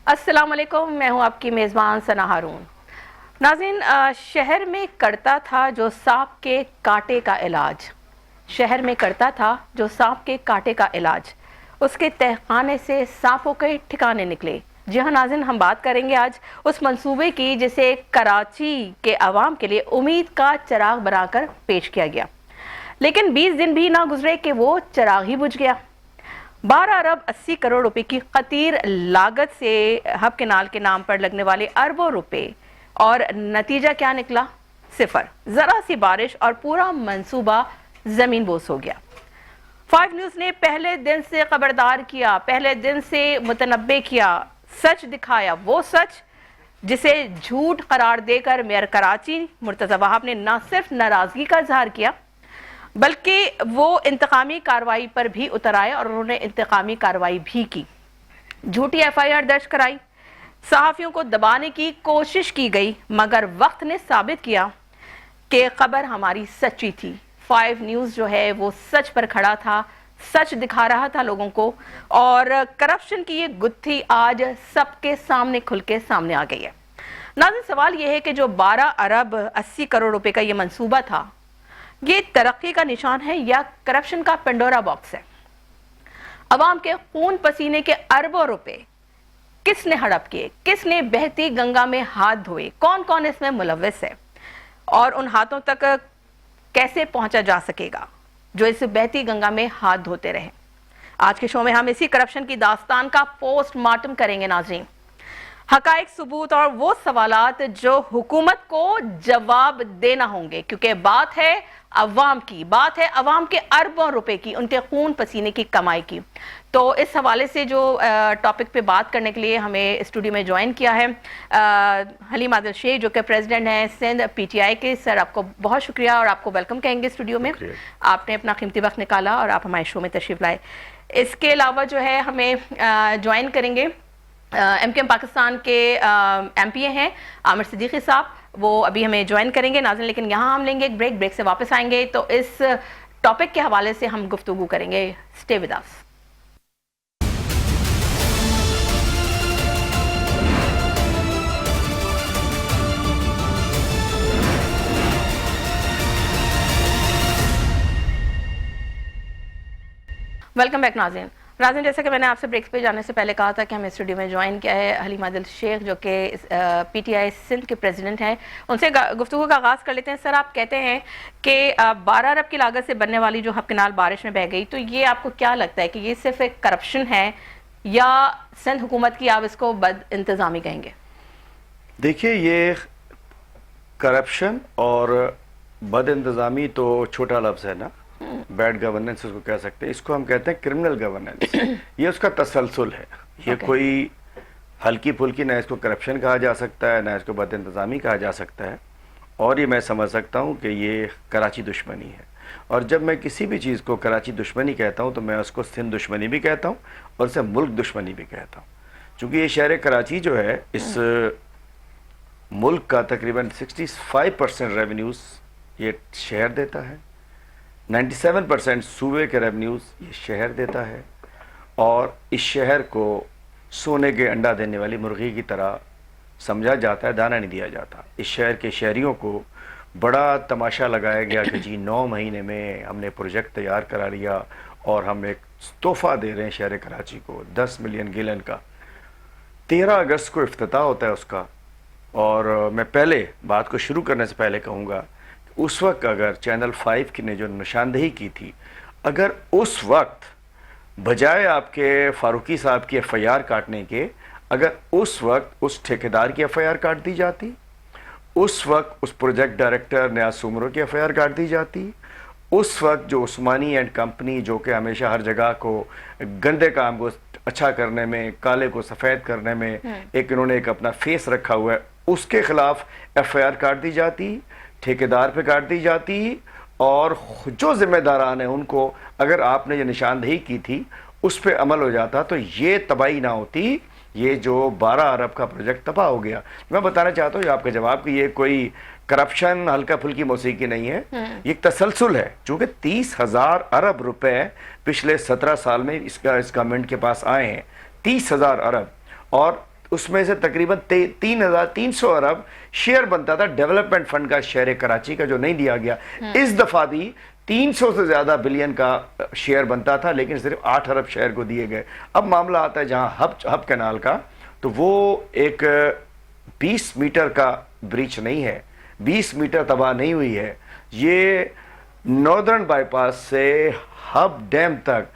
अस्सलाम वालेकुम, मैं हूं आपकी मेज़बान सना हारून। नाज़रीन, शहर में करता था जो सांप के कांटे का इलाज, शहर में करता था जो सांप के कांटे का इलाज, उसके तहखाने से सांपों के ठिकाने निकले। जी हाँ नाज़रीन, हम बात करेंगे आज उस मंसूबे की जिसे कराची के अवाम के लिए उम्मीद का चिराग बनाकर पेश किया गया, लेकिन 20 दिन भी ना गुजरे कि वो चिराग ही बुझ गया। 12 अरब 80 करोड़ रुपए की खतीर लागत से हब केनाल के नाम पर लगने वाले अरबों रुपए, और नतीजा क्या निकला? सिफर। जरा सी बारिश और पूरा मंसूबा जमीन बोस हो गया। 5 न्यूज ने पहले दिन से खबरदार किया, पहले दिन से मुतनब्बे किया, सच दिखाया, वो सच जिसे झूठ करार देकर मेयर कराची मुर्तजा वहाब ने न सिर्फ नाराजगी का इजहार किया, बल्कि वो इंतकामी कार्रवाई पर भी उतर आए और उन्होंने इंतकामी कार्रवाई भी की। झूठी FIR दर्ज कराई, सहाफियों को दबाने की कोशिश की गई, मगर वक्त ने साबित किया कि खबर हमारी सच्ची थी। 5 न्यूज़ जो है वो सच पर खड़ा था, सच दिखा रहा था लोगों को, और करप्शन की ये गुत्थी आज सबके सामने खुल के सामने आ गई है। नाज़रीन, सवाल ये है कि जो 12 अरब 80 करोड़ रुपए का ये मंसूबा था, ये तरक्की का निशान है या करप्शन का पेंडोरा बॉक्स है? अवाम के खून पसीने के अरबों रुपए किसने हड़प किए? किसने बहती गंगा में हाथ धोए? कौन कौन इसमें मुलव्विस है और उन हाथों तक कैसे पहुंचा जा सकेगा जो इस बहती गंगा में हाथ धोते रहे? आज के शो में हम इसी करप्शन की दास्तान का पोस्टमार्टम करेंगे नाज़रीन। हकाइक, सबूत और वो सवालात जो हुकूमत को जवाब देना होंगे, क्योंकि बात है अवाम की, बात है अवाम के अरबों रुपए की, उनके खून पसीने की कमाई की। तो इस हवाले से जो टॉपिक पे बात करने के लिए हमें स्टूडियो में ज्वाइन किया है हलीम आदिल शेख, जो कि प्रेसिडेंट हैं सिंध PTI के। सर, आपको बहुत शुक्रिया और आपको वेलकम कहेंगे स्टूडियो में। आपने अपना कीमती वक्त निकाला और आप हमारे शो में तशरीफ लाए। इसके अलावा जो है हमें ज्वाइन करेंगे MKM पाकिस्तान के MP हैं आमिर सिद्दीकी साहब, वो अभी हमें ज्वाइन करेंगे नाज़रीन। लेकिन यहाँ हम लेंगे एक ब्रेक से वापस आएंगे तो इस टॉपिक के हवाले से हम गुफ्तगू करेंगे। Stay with us. Welcome back नाज़रीन। नाज़रीन, जैसा कि मैंने आपसे ब्रेक पे जाने से पहले कहा था कि हमें स्टूडियो में ज्वाइन किया है हलीम आदिल शेख, जो कि PTI सिंध के प्रेसिडेंट हैं। उनसे गुफ्तगू का आगाज़ कर लेते हैं। सर, आप कहते हैं कि 12 अरब की लागत से बनने वाली जो हब केनाल बारिश में बह गई, तो ये आपको क्या लगता है कि ये सिर्फ एक करप्शन है या सिंध हुकूमत की आप इसको बद इंतज़ामी कहेंगे? देखिए, ये करप्शन और बद इंतज़ामी तो छोटा लफ्ज़ है ना, बैड गवर्नेंस उसको कह सकते हैं। इसको हम कहते हैं क्रिमिनल गवर्नेंस। ये उसका तसलसल है। ये कोई हल्की फुल्की, ना इसको करप्शन कहा जा सकता है, ना इसको बद इंतज़ामी कहा जा सकता है। और ये मैं समझ सकता हूँ कि ये कराची दुश्मनी है। और जब मैं किसी भी चीज़ को कराची दुश्मनी कहता हूँ तो मैं उसको सिंध दुश्मनी भी कहता हूँ और इसे मुल्क दुश्मनी भी कहता हूँ। चूँकि ये शहर कराची जो है, इस मुल्क का तकरीबन 65% रेवेन्यूज़ ये शहर देता है, 97% सूबे के रेवेन्यूज़ ये शहर देता है, और इस शहर को सोने के अंडा देने वाली मुर्गी की तरह समझा जाता है, दाना नहीं दिया जाता। इस शहर के शहरियों को बड़ा तमाशा लगाया गया कि जी 9 महीने में हमने प्रोजेक्ट तैयार करा लिया और हम एक तोहफ़ा दे रहे हैं शहर कराची को 10 मिलियन गैलन का। 13 अगस्त को इफ्तिताह होता है उसका। और मैं पहले बात को शुरू करने से पहले कहूँगा, उस वक्त अगर चैनल 5 की ने जो निशानदेही की थी, अगर उस वक्त बजाय आपके फारूकी साहब की FIR काटने के, अगर उस वक्त उस ठेकेदार की FIR काट दी जाती, उस वक्त उस प्रोजेक्ट डायरेक्टर न्याज सुमरो की FIR काट दी जाती, उस वक्त जो उस्मानी एंड कंपनी, जो कि हमेशा हर जगह को गंदे काम को अच्छा करने में, काले को सफ़ेद करने में एक इन्होंने एक अपना फेस रखा हुआ है, उसके खिलाफ FIR काट दी जाती, ठेकेदार पे काट दी जाती, और जो जिम्मेदारान हैं उनको अगर आपने जो निशानदेही की थी उस पर अमल हो जाता तो ये तबाही ना होती। ये जो 12 अरब का प्रोजेक्ट तबाह हो गया। मैं बताना चाहता हूँ आपके जवाब कि ये कोई करप्शन हल्का फुल्की मौसीकी नहीं है, ये एक तसलसल है। चूँकि 30,000 अरब रुपए पिछले 17 साल में इस गवर्नमेंट के पास आए हैं, 30,000 अरब, और उसमें से तकरीबन 3,300 अरब शेयर बनता था डेवलपमेंट फंड का शहर कराची का, जो नहीं दिया गया। इस दफा भी 300 से ज्यादा बिलियन का शेयर बनता था, लेकिन सिर्फ 8 अरब शहर को दिए गए। अब मामला आता है जहां हब कैनाल का, तो वो एक 20 मीटर का ब्रीच नहीं है, 20 मीटर तबाह नहीं हुई है। ये नॉर्दर्न बाईपास से हब डैम तक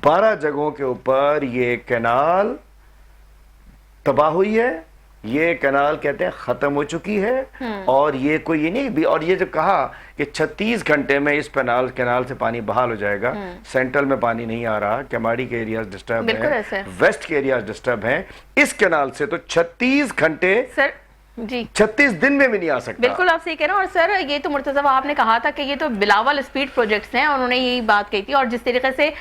12 जगहों के ऊपर ये कैनाल तबाह हुई है। ये कैनाल कहते हैं खत्म हो चुकी है। और ये कोई ये नहीं भी, और ये जो कहा कि 36 घंटे में इस कैनाल से पानी बहाल हो जाएगा। सेंट्रल में पानी नहीं आ रहा, केमाड़ी के एरियाज डिस्टर्ब है, वेस्ट के एरियाज डिस्टर्ब हैं। इस कैनाल से तो 36 घंटे सर जी 36 दिन में भी नहीं आ सकता। बिल्कुल आप सही कह रहे हैं। और सर ये तो मुर्तज़ा आपने कहा था कि ये तो बिलावल स्पीड प्रोजेक्ट्स हैं, उन्होंने यही बात कही थी। और जिस तरीके से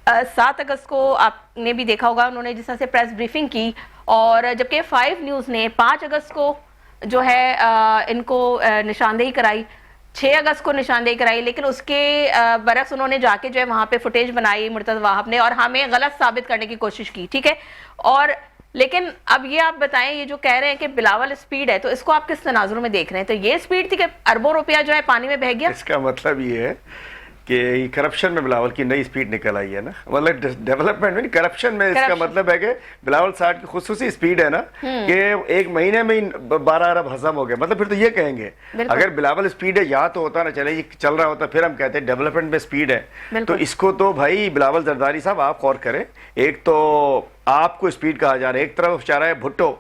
7 अगस्त को आपने भी देखा होगा, उन्होंने जिस तरह से प्रेस ब्रीफिंग की, और जबकि 5 न्यूज़ ने 5 अगस्त को जो है इनको निशानदेही कराई, 6 अगस्त को निशानदेही कराई, लेकिन उसके बरक्स उन्होंने जाके जो है वहाँ पे फुटेज बनाई मुर्तज़ा वाहब ने, और हमें गलत साबित करने की कोशिश की, ठीक है। और लेकिन अब ये आप बताएं, ये जो कह रहे हैं कि बिलावल स्पीड है, तो इसको आप किस तनाजुर में देख रहे हैं? तो ये स्पीड थी कि अरबों रुपया जो है पानी में बह गया? इसका मतलब ये है कि करप्शन में बिलावल की नई स्पीड निकल आई है ना, मतलब डेवलपमेंट में, करप्शन में। इसका मतलब है कि बिलावल साहब की खुसूसी स्पीड है ना, कि 1 महीने में ही 12 अरब हजम हो गए। मतलब फिर तो ये कहेंगे, अगर बिलावल स्पीड है, या तो होता ना चले ये चल रहा होता, फिर हम कहते हैं डेवलपमेंट में स्पीड है। तो इसको तो भाई बिलावल जरदारी साहब आप गौर करें। एक तो आपको स्पीड कहा जा रहा है, एक तरफ जा रहा है भुट्टो,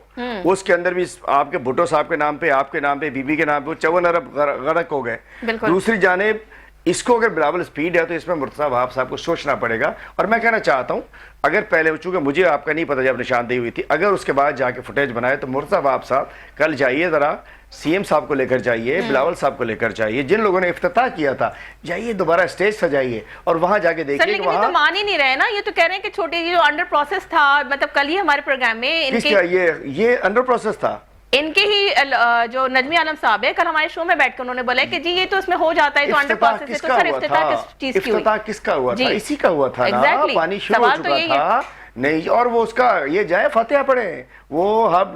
उसके अंदर भी आपके भुट्टो साहब के नाम पे, आपके नाम पे, बीबी के नाम पे 54 अरब गरक हो गए। दूसरी जानेब इसको अगर बिलावल स्पीड है, तो इसमें मुर्तज़ा वाहब साहब को सोचना पड़ेगा। और मैं कहना चाहता हूं, अगर पहले, चूंकि मुझे आपका नहीं पता जब निशानदेही हुई थी, अगर उसके बाद जाके फुटेज बनाए, तो मुर्तज़ा वाहब साहब कल जाइए, जरा सीएम साहब को लेकर जाइए, बिलावल साहब को लेकर जाइए, जिन लोगों ने इफ्तिताह किया था, जाइए दोबारा स्टेज सजाइए और वहां जाके देखिए कि वहां। तो मान ही नहीं रहे ना, ये तो कह रहे हैं कि छोटे जो अंडर प्रोसेस था, मतलब कल ही हमारे प्रोग्राम में इनके ये अंडर प्रोसेस था, इनके ही जो नजमी आलम साहब है, कल हमारे शो में बैठकर उन्होंने बोला कि जी ये तो इसमें हो जाता है, तो अंडर प्रोसेस है। तो सर इफ्तिताह किस चीज की हुई? इफ्तिताह किस्का हुआ था? इसी का हुआ था ना, पानी शुरू हो चुका था नहीं। और वो उसका ये जाए फातिहा पढ़े, वो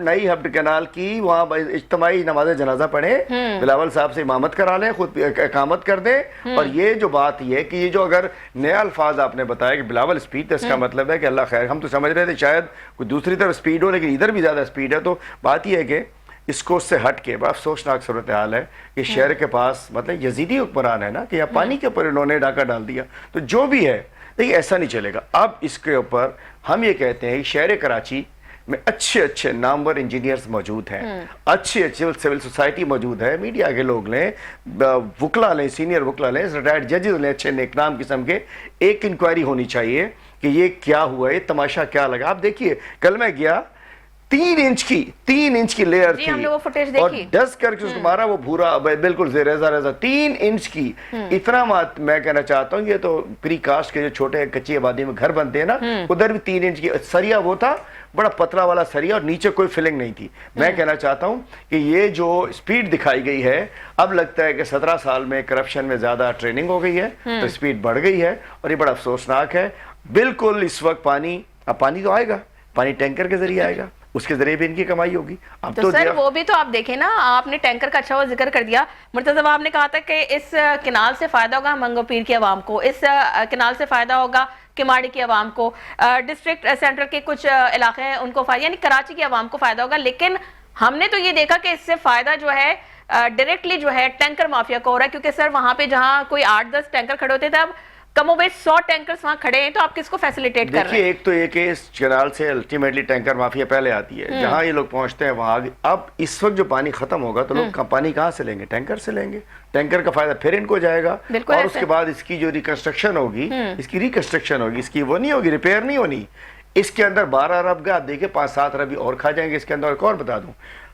नई हब कैनाल की वहाँ इज्तिमाई नमाज जनाजा पढ़े, बिलावल साहब से इमामत करा लें, खुद इकामत कर दें। और ये जो बात ये कि ये जो अगर नया अल्फाज आपने बताया कि बिलावल स्पीड, तो इसका मतलब है कि अल्लाह खैर, हम तो समझ रहे थे शायद कोई दूसरी तरफ स्पीड हो, लेकिन इधर भी ज्यादा स्पीड है। तो बात यह है कि इसको उससे हट के बड़ा अफसोसनाक सूरत हाल है कि शहर के पास मतलब यजीदी हुक्मरान है ना, कि यहाँ पानी के ऊपर इन्होंने डाका डाल दिया। तो जो भी है, देखिए ऐसा नहीं चलेगा। अब इसके ऊपर हम ये कहते हैं कि शहर कराची में अच्छे अच्छे नामवर इंजीनियर्स मौजूद हैं, अच्छे सिविल सोसाइटी मौजूद है, मीडिया के लोग लें, वकला लें, सीनियर वकला लें, रिटायर्ड जजेस लें, अच्छे नेकनाम किस्म के। एक इंक्वायरी होनी चाहिए कि ये क्या हुआ, ये तमाशा क्या लगा। आप देखिए, कल मैं गया, 3 इंच की लेयर थी, हमने वो फुटेज देखी, और डस्ट करके उसको मारा, वो भूरा बिल्कुल रेजा 3 इंच की। इतना मैं कहना चाहता हूँ, ये तो प्री कास्ट के जो छोटे कच्ची आबादी में घर बनते हैं ना, उधर भी 3 इंच की सरिया वो था, बड़ा पतला वाला सरिया, और नीचे कोई फिलिंग नहीं थी। मैं कहना चाहता हूँ कि ये जो स्पीड दिखाई गई है, अब लगता है कि 17 साल में करप्शन में ज्यादा ट्रेनिंग हो गई है, तो स्पीड बढ़ गई है, और ये बड़ा अफसोसनाक है। बिल्कुल इस वक्त पानी तो आएगा, पानी टैंकर के जरिए आएगा, उसके जरिए भी इनकी कमाई होगी। अब तो सर वो भी तो आप देखें ना, आपने टैंकर का अच्छा वो जिक्र कर दिया। मुर्तज़ा वाहब ने कहा था कि इस किनाल से फायदा होगा मंगो पीर की आवाम को, इस किनाल से फायदा होगा किमाड़ी की आवाम को, डिस्ट्रिक्ट सेंट्रल के कुछ इलाके हैं उनको फायदा, यानी कराची की आवाम को फायदा होगा। लेकिन हमने तो ये देखा कि इससे फायदा जो है डायरेक्टली जो है टैंकर माफिया को हो रहा है, क्योंकि सर वहां पे जहां कोई 8-10 टैंकर खड़े होते थे, अब कमोबेश 100 टैंकर्स वहां खड़े हैं। तो आप किसको फैसिलिटेट कर रहे हैं? देखिए, एक तो ये कि इस कैनाल से अल्टीमेटली टैंकर माफिया पहले आती है, जहां ये लोग पहुंचते हैं वहां आगे। अब इस वक्त जो पानी खत्म होगा, तो लोग पानी कहां से लेंगे? टैंकर से लेंगे। टैंकर का फायदा फिर इनको जाएगा, और उसके बाद इसकी जो रिकंस्ट्रक्शन होगी, इसकी रिकंस्ट्रक्शन होगी, इसकी वो नहीं होगी, रिपेयर नहीं होनी। इसके अंदर 12 अरब का, आप देखिए 5-7 अरब और खा जाएंगे इसके अंदर। एक और बता दूं,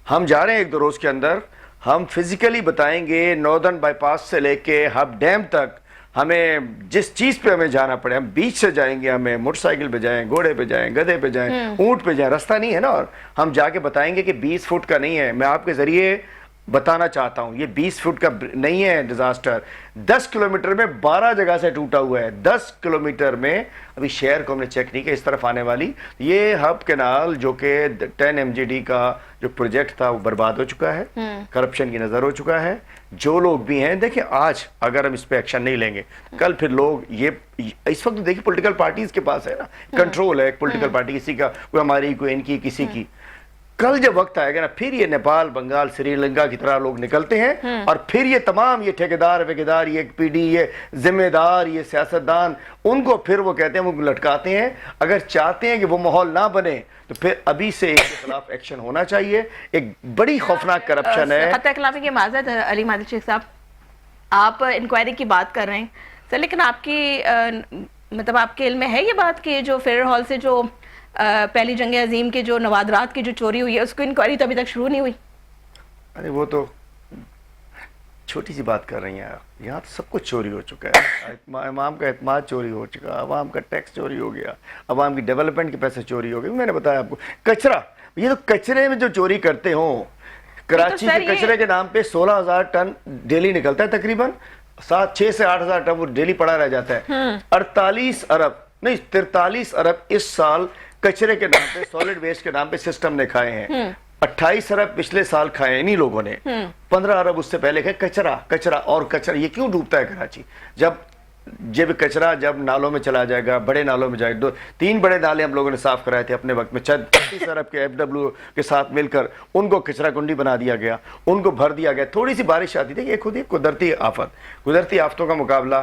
हम जा रहे हैं 1-2 रोज के अंदर, हम फिजिकली बताएंगे नॉर्दर्न बाईपास से लेके हब डैम तक, हमें जिस चीज पे हमें जाना पड़े, हम बीच से जाएंगे, हमें मोटरसाइकिल पे जाएं, घोड़े पे जाएं, गधे पे जाएं, ऊंट पे जाएं, रास्ता नहीं है ना, और हम जाके बताएंगे कि 20 फुट का नहीं है। मैं आपके जरिए बताना चाहता हूं, ये 20 फुट का नहीं है डिजास्टर, 10 किलोमीटर में 12 जगह से टूटा हुआ है, 10 किलोमीटर में। अभी शहर को हमने चेक नहीं किया इस तरफ आने वाली, ये हब कैनाल जो कि 10 MGD का जो प्रोजेक्ट था वो बर्बाद हो चुका है, करप्शन की नजर हो चुका है। जो लोग भी हैं, देखिए आज अगर हम इस पे एक्शन नहीं लेंगे, कल फिर लोग ये इस वक्त देखिए पॉलिटिकल पार्टीज के पास है ना कंट्रोल है, एक पॉलिटिकल पार्टी किसी का, कोई हमारी कोई इनकी किसी की। कल जब वक्त आएगा ना, फिर ये नेपाल, बंगाल, श्रीलंका की तरह लोग निकलते हैं और फिर ये तमाम ये ठेकेदार वेकेदार, ये पीडी, ये जिम्मेदार, ये सियासतदान, उनको फिर वो कहते हैं, वो लटकाते हैं। अगर चाहते हैं कि वो माहौल ना बने तो फिर अभी से इनके खिलाफ एक्शन होना चाहिए। एक बड़ी खौफनाक करप्शन है। खतरा कलामी की माजरत अली मादिल शेख साहब, आप इंक्वायरी की बात कर रहे हैं सर, लेकिन आपकी मतलब आपके इल्म में है ये बात कि जो फेडरल हॉल से जो पहली जंग अजीम के जो नवादरात की जो चोरी हुई है, उसको इंक्वायरी तो अभी तक शुरू नहीं हुई? अरे वो तो छोटी सी बात कर रही हैं आप, यहाँ तो सब कुछ चोरी हो चुका है। इमाम का एतमाद चोरी हो चुका, अवाम का टैक्स चोरी हो गया, अवाम की डेवलपमेंट के पैसे चोरी हो गए। मैंने बताया आपको कचरा, ये तो कचरे में जो चोरी करते हो, कराची के कचरे के नाम पे 16,000 टन डेली निकलता है, तकरीबन 6 से 8,000 टन वो डेली पड़ा रह जाता है। 48 अरब नहीं 43 अरब इस साल कचरे के नाम पे, सॉलिड वेस्ट के नाम पे सिस्टम ने खाए हैं। 28 अरब पिछले साल खाए इन्हीं लोगों ने, 15 अरब उससे पहले खाए। कचरा कचरा और कचरा, ये क्यों डूबता है कराची? जब कचरा जब नालों में चला जाएगा, बड़े नालों में जाएगा, 3 बड़े नाले हम लोगों ने साफ कराए थे अपने वक्त में, 36 अरब के FW के साथ मिलकर उनको कचरा कुंडी बना दिया गया, उनको भर दिया गया। थोड़ी सी बारिश आती थी, ये खुद ही कुदरती आफत, कुदरती आफतों का मुकाबला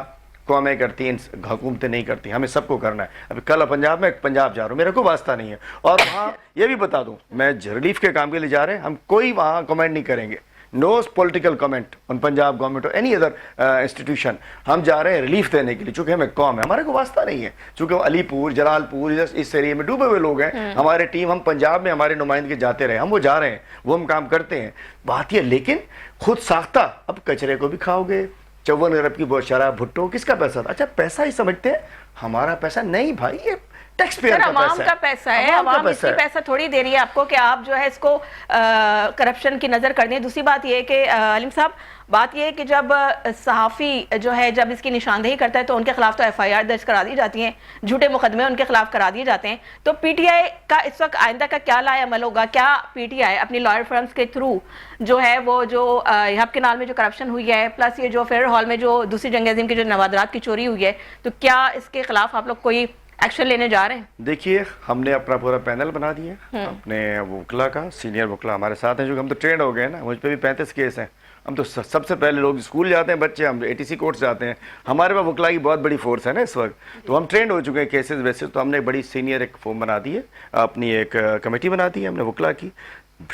कौमें करती हैं, हुकूमतें नहीं करती, हमें सबको करना है। अभी कल पंजाब में पंजाब जा रहा हूँ, मेरे को वास्ता नहीं है। और वहाँ ये भी बता दूँ, मैं रिलीफ के काम के लिए जा रहे हैं, हम कोई वहाँ कमेंट नहीं करेंगे, no political comment on Punjab government और एनी अदर इंस्टीट्यूशन। हम जा रहे हैं रिलीफ देने के लिए, चूंकि हमें कौम है, हमारे को वास्ता नहीं है, चूंकि अलीपुर, जलालपुर इस एरिया में डूबे हुए लोग हैं। हमारे टीम, हम पंजाब में हमारे नुमाइंदे जाते रहे, हम वो जा रहे हैं, वो हम काम करते हैं, बात ये। लेकिन खुद साख्ता, अब कचरे को भी खाओगे। 54 अरब की शराब, भुट्टो, किसका पैसा था? अच्छा पैसा ही समझते हैं, हमारा पैसा नहीं भाई, ये टैक्स पेयर का पैसा है। अवाम इसलिए पैसा थोड़ी दे रही है आपको कि आप जो है इसको करप्शन की नजर कर दें। दूसरी बात ये है कि अलीम साहब, बात यह है कि जब सहाफ़ी जो है जब इसकी निशानदेही करता है तो उनके खिलाफ तो FIR दर्ज करा दी जाती हैं, झूठे मुकदमे उनके खिलाफ करा दिए जाते हैं। तो PTI का इस वक्त आइंदा का क्या लाए अमल होगा? क्या PTI अपनी लॉयर फर्म्स के थ्रू जो है वो जो हब कैनाल में जो करप्शन हुई है, प्लस ये जो फेडरल हॉल में जो दूसरी जंग अज़ीम की जो नवादरात की चोरी हुई है, तो क्या इसके खिलाफ आप लोग कोई एक्शन लेने जा रहे हैं? देखिए, हमने अपना पूरा पैनल बना दिया अपने वकला का, सीनियर वकला हमारे साथ हैं, जो हम तो ट्रेंड हो गए ना, मुझ पे भी 35 केस हैं। हम तो सबसे पहले लोग स्कूल जाते हैं बच्चे, हम ATC कोर्स जाते हैं, हमारे पास वकला की बहुत बड़ी फोर्स है ना इस वक्त, तो हम ट्रेंड हो चुके हैं केसेस बेसिस। तो हमने बड़ी सीनियर एक फॉर्म बना दी है, अपनी एक कमेटी बना दी है हमने वकला की।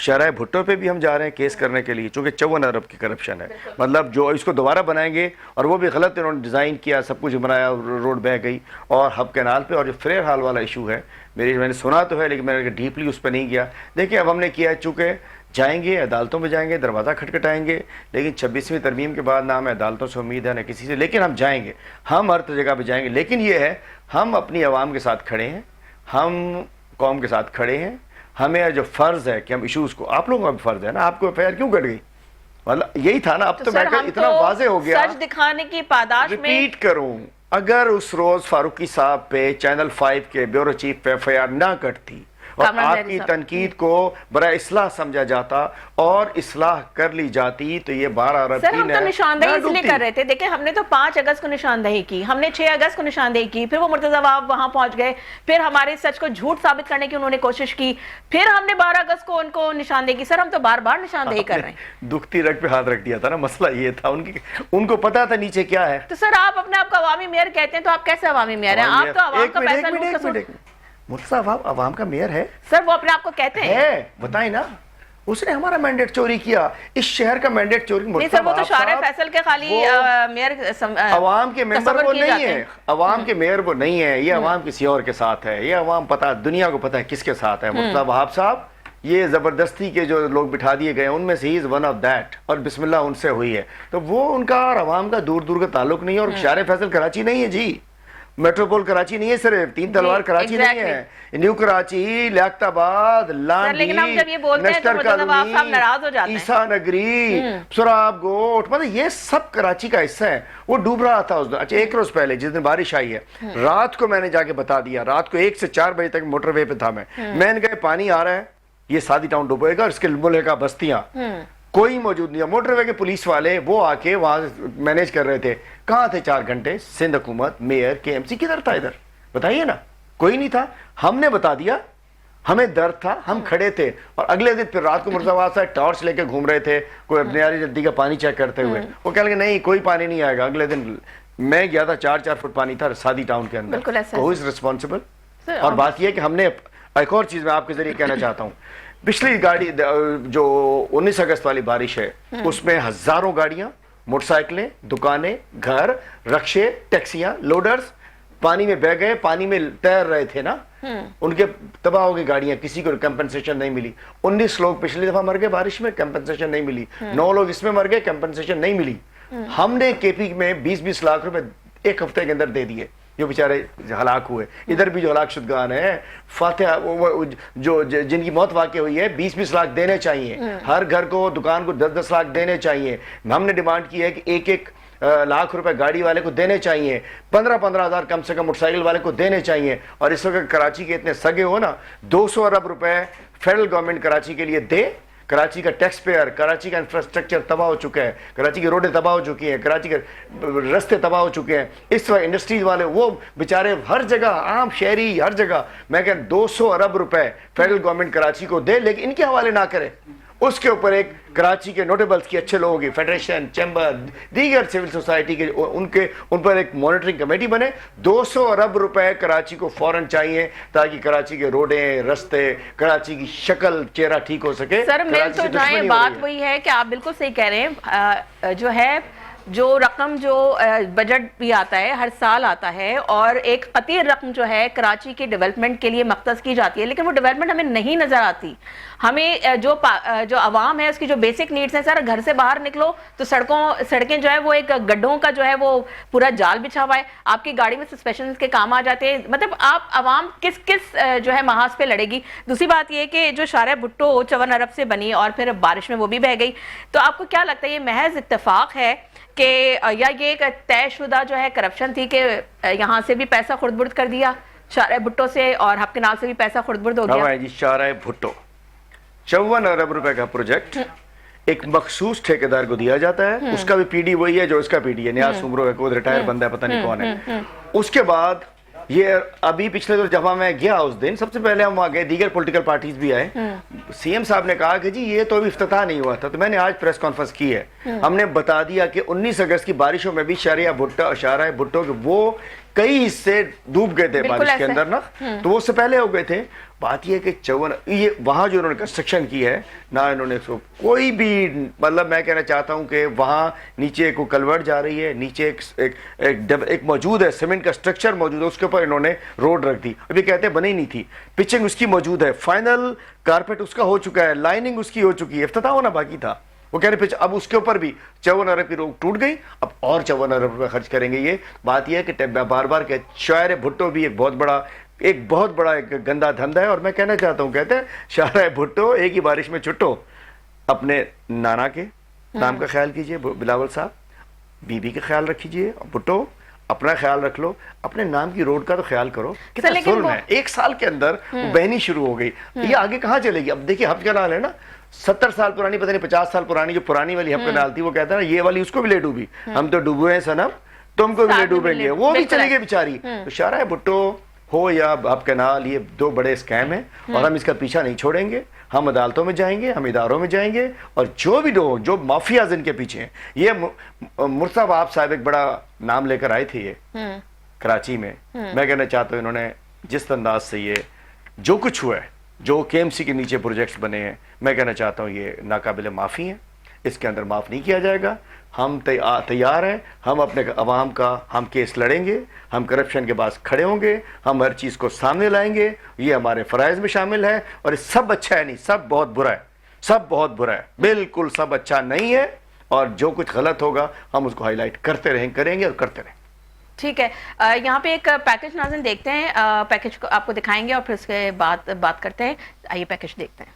शराय भुट्टो पे भी हम जा रहे हैं केस करने के लिए, चूँकि 54 अरब की करप्शन है, मतलब जो इसको दोबारा बनाएंगे, और वो भी गलत इन्होंने डिज़ाइन किया, सब कुछ बनाया, रोड बह गई। और हब कैनाल पे और जो फेयर हाल वाला इशू है, मैंने सुना तो है लेकिन मैंने डीपली उस पर नहीं गया। देखिए अब हमने किया है, चूँकि जाएंगे अदालतों में, जाएंगे दरवाज़ा खटखटाएंगे, लेकिन 26वीं तरमीम के बाद ना हमें अदालतों से उम्मीद है ना किसी से, लेकिन हम जाएंगे, हम हर जगह पे जाएंगे। लेकिन ये है, हम अपनी आवाम के साथ खड़े हैं, हम कौम के साथ खड़े हैं। हमें जो फ़र्ज़ है कि हम इशूज़ को, आप लोगों का भी फ़र्ज़ है ना, आपको FIR क्यों कट गई? मतलब यही था ना, अब तो मैं इतना वाजे हो गया, सच दिखाने की पादाश में रिपीट करूं, अगर उस रोज़ फारूकी साहब पे चैनल 5 के ब्यूरो चीफ पे FIR ना कटती और आपकी तनकीद को बड़ा इस्लाह समझा जाता और इस्लाह कर ली जाती, तो ये 12 अरब की हम तो निशानदेही इसलिए कर रहे थे। देखिए, हमने तो 5 अगस्त को निशानदेही की, हमने 6 अगस्त को निशानदेही की, फिर वो मुर्तज़ा वहां पहुंच गए, फिर हमारे सच को झूठ साबित करने की उन्होंने कोशिश की, फिर हमने 12 अगस्त को उनको निशानदेही की। सर, हम तो बार बार निशानदेही कर रहे हैं। दुखती रग पे हाथ रख दिया था ना, मसला ये था, उनको पता था नीचे क्या है। तो सर, आप अपने आप को अवामी मेयर कहते हैं, तो आप कैसे अवामी मेयर हैं? आप तो अवाम का पैसा मुर्तज़ा अवाम का मेयर है सर, वो अपने आप को कहते हैं। बताए ना, उसने हमारा मैंडेट चोरी किया, इस शहर का मैंडेट चोरी। नहीं सर, वो तो शारे फैसल के खाली मेयर अवाम के मेंबर वो नहीं है, अवाम के मेयर वो नहीं है, ये अवाम किसी और के साथ है, ये अवाम पता, दुनिया को पता है किसके साथ है। मुर्तज़ा वहाब साहब, ये जबरदस्ती के जो लोग बिठा दिए गए उनमें से he is one of that, और बिस्मिल्लाह उनसे हुई है। तो वो उनका और अवाम का दूर दूर का ताल्लुक नहीं है, और शारे फैसल कराची नहीं है जी, मेट्रोपोल कराची नहीं है सिर्फ, तीन तलवार कराची नहीं है, न्यू कराची, लियाकताबाद, लांडी, लेकिन हम जब ये बोलते हैं तो मतलब आप सब नाराज हो जाते हैं। ईसा नगरी, सुराब गोट, मतलब ये सब कराची का हिस्सा है। वो डूब रहा था उस दिन। अच्छा, एक रोज पहले जिस दिन बारिश आई है, रात को मैंने जाके बता दिया, रात को 1 से 4 बजे तक मोटरवे पे था मैंने कहा पानी आ रहा है, ये सादी टाउन डूबेगा और इसके मुल्का बस्तियां कोई मौजूद नहीं है। मोटरवे के पुलिस वाले वो आके वहां मैनेज कर रहे थे। कहां थे 4 घंटे? सिंध हुकूमत, मेयर, केएमसी किधर था? इधर बताइए ना, कोई नहीं था। हमने बता दिया, हमें दर्द था, हम खड़े थे। और अगले दिन फिर रात को मुर्दाबाद से टॉर्च लेके घूम रहे थे, कोई अपने यारी जल्दी का पानी चेक करते हुए। वो कह लगे नहीं कोई पानी नहीं आएगा। अगले दिन मैं गया था, 4-4 फुट पानी था सादी टाउन के अंदर। Who is responsible? और बात यह है कि हमने एक और चीज मैं आपके जरिए कहना चाहता हूँ, पिछली गाड़ी जो 19 अगस्त वाली बारिश है उसमें हजारों गाड़ियां, मोटरसाइकिलें, दुकानें, घर, रक्शे, टैक्सियां, लोडर्स पानी में बह गए, पानी में तैर रहे थे ना, उनके तबाह हो गई गाड़ियां, किसी को कंपनसेशन नहीं मिली। 19 लोग पिछली दफा मर गए बारिश में, कंपनसेशन नहीं मिली। 9 लोग इसमें मर गए, कंपनसेशन नहीं मिली। हमने केपी में 20-20 लाख रुपए एक हफ्ते के अंदर दे दिए जो बेचारे हलाक हुए। इधर भी जो हलाक शुदगान है, फातिहा जो जिनकी मौत वाकई हुई है, 20-20 लाख देने चाहिए। हर घर को, दुकान को 10-10 लाख देने चाहिए। हमने डिमांड की है कि 1-1 लाख रुपए गाड़ी वाले को देने चाहिए, 15-15 हज़ार कम से कम मोटरसाइकिल वाले को देने चाहिए। और इस वक्त कराची के इतने सगे हो ना, 200 अरब रुपए फेडरल गवर्नमेंट कराची के लिए दे। कराची का टैक्स पेयर, कराची का इंफ्रास्ट्रक्चर तबाह हो चुका है, कराची की रोडें तबाह हो चुकी हैं, कराची के रास्ते तबाह हो चुके हैं। इस वक्त इंडस्ट्रीज वाले वो बेचारे हर जगह, आम शहरी हर जगह, मैं कह 200 अरब रुपए फेडरल गवर्नमेंट कराची को दे, लेकिन इनके हवाले ना करे। उसके ऊपर एक कराची के नोटेबल्स की अच्छे लोगों की फेडरेशन, चैम्बर, दीगर सिविल सोसाइटी के उन पर एक मॉनिटरिंग कमेटी बने। 200 अरब रुपए कराची को फौरन चाहिए ताकि कराची के रोडें, रास्ते, कराची की शक्ल, चेहरा ठीक हो सके। सर मिल तो जाए, बात वही है कि आप बिल्कुल सही कह रहे हैं। जो है जो रकम जो बजट भी आता है, हर साल आता है, और एक कतीर रकम जो है कराची के डेवलपमेंट के लिए मख्तस की जाती है, लेकिन वो डेवलपमेंट हमें नहीं नजर आती। हमें जो आवाम है उसकी जो बेसिक नीड्स हैं, सर घर से बाहर निकलो तो सड़कें जो है वो एक गड्ढों का जो है वो पूरा जाल बिछा हुआ है। आपकी गाड़ी में सस्पेंशन के काम आ जाते हैं। मतलब आप आवाम किस किस जो है महाज पे लड़ेगी। दूसरी बात ये कि जो शारा भुट्टो 54 अरब से बनी और फिर बारिश में वो भी बह गई, तो आपको क्या लगता है ये महज इत्तेफाक है कि या ये एक तयशुदा जो है करप्शन थी कि यहाँ से भी पैसा खुर्द-बुर्द कर दिया शारा भुट्टो से और हब केनाल से भी पैसा खुर्द-बुर्द हो गया? जी, शारा भुट्टो 54 अरब रुपए का प्रोजेक्ट एक मखसूस ठेकेदार को दिया जाता है। उसका भी पीडी वही है जो इसका पीडी है, न्याज सुमरो है, कोई रिटायर बंदा है, पता नहीं कौन है। उसके बाद ये अभी पिछले तो जब मैं गया उस दिन, सबसे पहले हम वहां गए, दीगर पॉलिटिकल पार्टीज भी आए। सीएम साहब ने कहा कि जी ये तो अभी इफ्तिताह नहीं हुआ था। तो मैंने आज प्रेस कॉन्फ्रेंस की है, हमने बता दिया कि 19 अगस्त की बारिशों में भी शारा भुट्टो के वो कई हिस्से डूब गए थे बारिश के अंदर ना, तो वो उससे पहले हो गए थे। बात यह कि 54 ये वहां जो उन्होंने कंस्ट्रक्शन की है ना, इन्होंने इसको कोई भी, मतलब मैं कहना चाहता हूं कि वहां नीचे को कलवर्ट जा रही है, नीचे एक मौजूद है, सीमेंट का स्ट्रक्चर मौजूद है, उसके ऊपर इन्होंने रोड रख दी। अभी कहते हैं बनी नहीं थी, पिचिंग उसकी मौजूद है, फाइनल कारपेट उसका हो चुका है, लाइनिंग उसकी हो चुकी है, इफ्तिताह होना बाकी था। वो कह रहे पिच, अब उसके ऊपर भी 54 अरब की रोक टूट गई, अब और 54 अरब रुपए खर्च करेंगे। ये बात यह है कि बार बार कह, शायर भुट्टो भी एक बहुत बड़ा एक गंदा धंधा है। और मैं कहना चाहता हूं, कहते हैं शायर भुट्टो एक ही बारिश में छुट्टो। अपने नाना के नाम का ख्याल कीजिए बिलावल साहब, बीबी का ख्याल रखिए, भुट्टो अपना ख्याल रख लो, अपने नाम की रोड का तो ख्याल करो। कितना जुल्म है, 1 साल के अंदर बहनी शुरू हो गई, ये आगे कहां चलेगी? अब देखिए हब कनाल है ना, 70 साल पुरानी, पता नहीं 50 साल पुरानी, जो पुरानी वाली हब कनाल थी, वो कहता है ना ये वाली उसको भी ले डूबी, हम तो डूबे हैं सनम, तुमको भी ले डूबेंगे, वो भी चली गई बेचारी। तो शारा भुट्टो हो या हब कनाल, ये 2 बड़े स्कैम हैं और हम इसका पीछा नहीं छोड़ेंगे। हम अदालतों में जाएंगे, हम इदारों में जाएंगे, और जो माफियाज इनके पीछे हैं। ये मुर्तज़ा साहब एक बड़ा नाम लेकर आए थे ये कराची में। मैं कहना चाहता हूँ इन्होंने जिस अंदाज से ये जो कुछ हुआ है, जो केएमसी के नीचे प्रोजेक्ट्स बने हैं, मैं कहना चाहता हूँ ये नाकाबिले माफ़ी हैं, इसके अंदर माफ़ नहीं किया जाएगा। हम तैयार हैं, हम अपने अवाम का हम केस लड़ेंगे, हम करप्शन के पास खड़े होंगे, हम हर चीज़ को सामने लाएंगे, ये हमारे फ़राइज़ में शामिल है। और ये सब अच्छा है नहीं, सब बहुत बुरा है, सब बहुत बुरा है, बिल्कुल सब अच्छा नहीं है। और जो कुछ गलत होगा हम उसको हाईलाइट करते रहेंगे और करते रहेंगे। ठीक है, यहाँ पे एक पैकेज नाज़रीन देखते हैं, पैकेज को आपको दिखाएंगे और फिर उसके बाद बात करते हैं। आइए पैकेज देखते हैं।